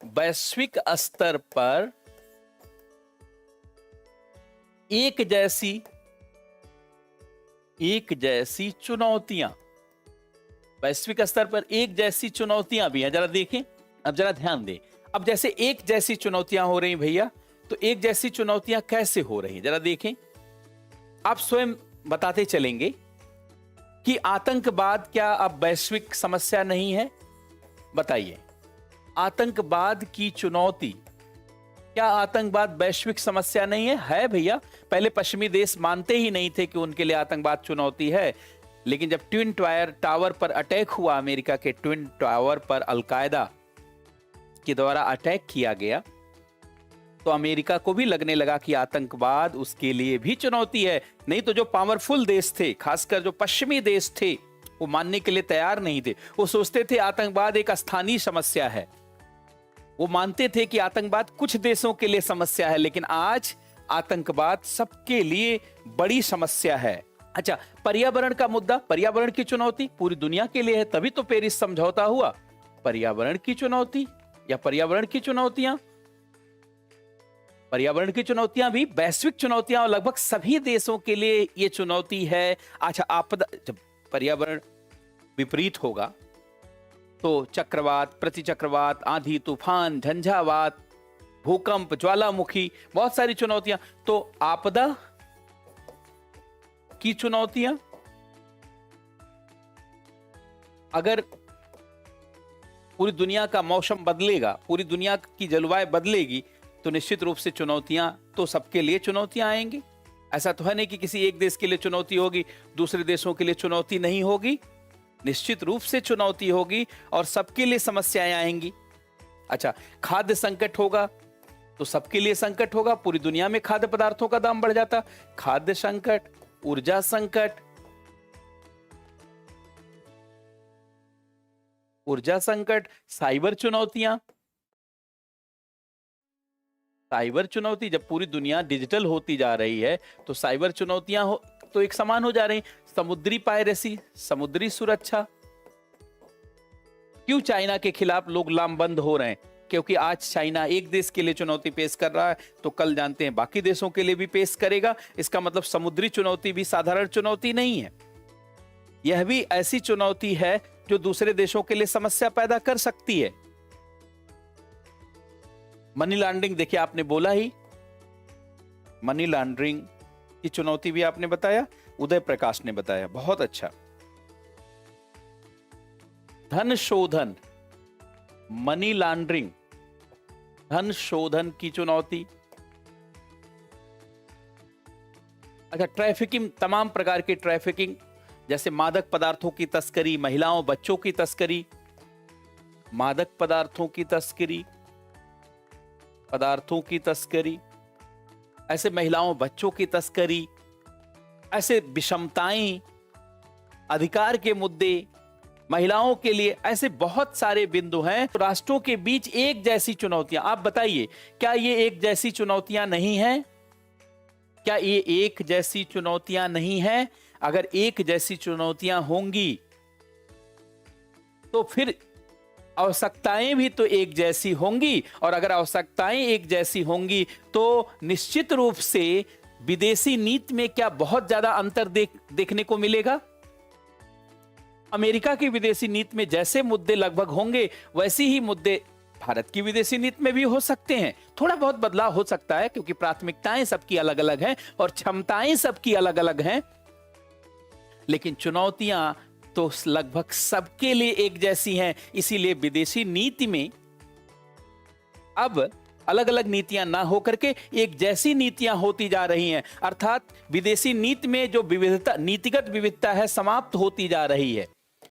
वैश्विक स्तर पर एक जैसी चुनौतियां, वैश्विक स्तर पर एक जैसी चुनौतियां भी हैं। जरा देखें, अब जरा ध्यान दें। अब जैसे एक जैसी चुनौतियां हो रही भैया, तो एक जैसी चुनौतियां कैसे हो रही जरा देखें। आप स्वयं बताते चलेंगे कि आतंकवाद क्या अब वैश्विक समस्या नहीं है? बताइए, आतंकवाद की चुनौती, क्या आतंकवाद वैश्विक समस्या नहीं है? है भैया। पहले पश्चिमी देश मानते ही नहीं थे कि उनके लिए आतंकवाद चुनौती है, लेकिन जब ट्विन टावर पर अटैक हुआ, अमेरिका के ट्विन टावर पर अलकायदा के द्वारा अटैक किया गया, तो अमेरिका को भी लगने लगा कि आतंकवाद उसके लिए भी चुनौती है। नहीं तो जो पावरफुल देश थे, खासकर जो पश्चिमी देश थे, वो मानने के लिए तैयार नहीं थे। वो सोचते थे आतंकवाद एक स्थानीय समस्या है। वो मानते थे कि आतंकवाद कुछ देशों के लिए समस्या है, लेकिन आज आतंकवाद सबके लिए बड़ी समस्या है। अच्छा, पर्यावरण का मुद्दा, पर्यावरण की चुनौती पूरी दुनिया के लिए है, तभी तो पेरिस समझौता हुआ। पर्यावरण की चुनौती या पर्यावरण की चुनौतियां, पर्यावरण की चुनौतियां भी वैश्विक चुनौतियां और लगभग सभी देशों के लिए ये चुनौती है। अच्छा, आपदा, जब पर्यावरण विपरीत होगा तो चक्रवात, प्रतिचक्रवात, आंधी तूफान, झंझावात, भूकंप, ज्वालामुखी, बहुत सारी चुनौतियां। तो आपदा की चुनौतियां, अगर पूरी दुनिया का मौसम बदलेगा, पूरी दुनिया की जलवायु बदलेगी, तो निश्चित रूप से चुनौतियां तो सबके लिए चुनौतियां आएंगी। ऐसा तो है नहीं कि किसी एक देश के लिए चुनौती होगी, दूसरे देशों के लिए चुनौती नहीं होगी। निश्चित रूप से चुनौती होगी और सबके लिए समस्याएं आएंगी। अच्छा, खाद्य संकट होगा तो सबके लिए संकट होगा। पूरी दुनिया में खाद्य पदार्थों का दाम बढ़ जाता। खाद्य संकट, ऊर्जा संकट, साइबर चुनौतियां, साइबर चुनौती, जब पूरी दुनिया डिजिटल होती जा रही है तो साइबर चुनौतियां तो एक समान हो जा रही। समुद्री पायरेसी, समुद्री सुरक्षा, क्यों चाइना के खिलाफ लोग लामबंद हो रहे हैं? क्योंकि आज चाइना एक देश के लिए चुनौती पेश कर रहा है, तो कल जानते हैं बाकी देशों के लिए भी पेश करेगा। इसका मतलब समुद्री चुनौती भी साधारण चुनौती नहीं है। यह भी ऐसी चुनौती है जो दूसरे देशों के लिए समस्या पैदा कर सकती है। मनी लॉन्ड्रिंग, देखिए आपने बोला ही, मनी लॉन्ड्रिंग की चुनौती भी आपने बताया, उदय प्रकाश ने बताया, बहुत अच्छा। धन शोधन, मनी लॉन्ड्रिंग, धन शोधन की चुनौती। अच्छा, ट्रैफिकिंग, तमाम प्रकार की ट्रैफिकिंग, जैसे मादक पदार्थों की तस्करी, महिलाओं बच्चों की तस्करी, मादक पदार्थों की तस्करी, ऐसे महिलाओं बच्चों की तस्करी, ऐसे विषमताएं, अधिकार के मुद्दे, महिलाओं के लिए, ऐसे बहुत सारे बिंदु हैं। राष्ट्रों के बीच एक जैसी चुनौतियां, आप बताइए, क्या ये एक जैसी चुनौतियां नहीं हैं? क्या ये एक जैसी चुनौतियां नहीं हैं? अगर एक जैसी चुनौतियां होंगी तो फिर आवश्यकताएं भी तो एक जैसी होंगी, और अगर आवश्यकताएं एक जैसी होंगी तो निश्चित रूप से विदेशी नीति में क्या बहुत ज्यादा अंतर देखने को मिलेगा? अमेरिका की विदेशी नीति में जैसे मुद्दे लगभग होंगे, वैसे ही मुद्दे भारत की विदेशी नीति में भी हो सकते हैं। थोड़ा बहुत बदलाव हो सकता है, क्योंकि प्राथमिकताएं सबकी अलग अलग हैं और क्षमताएं सबकी अलग अलग हैं, लेकिन चुनौतियां तो लगभग सबके लिए एक जैसी हैं। इसीलिए विदेशी नीति में अब अलग अलग नीतियां ना होकर के एक जैसी नीतियां होती जा रही हैं। अर्थात विदेशी नीति में जो विविधता, नीतिगत विविधता है, समाप्त होती जा रही है।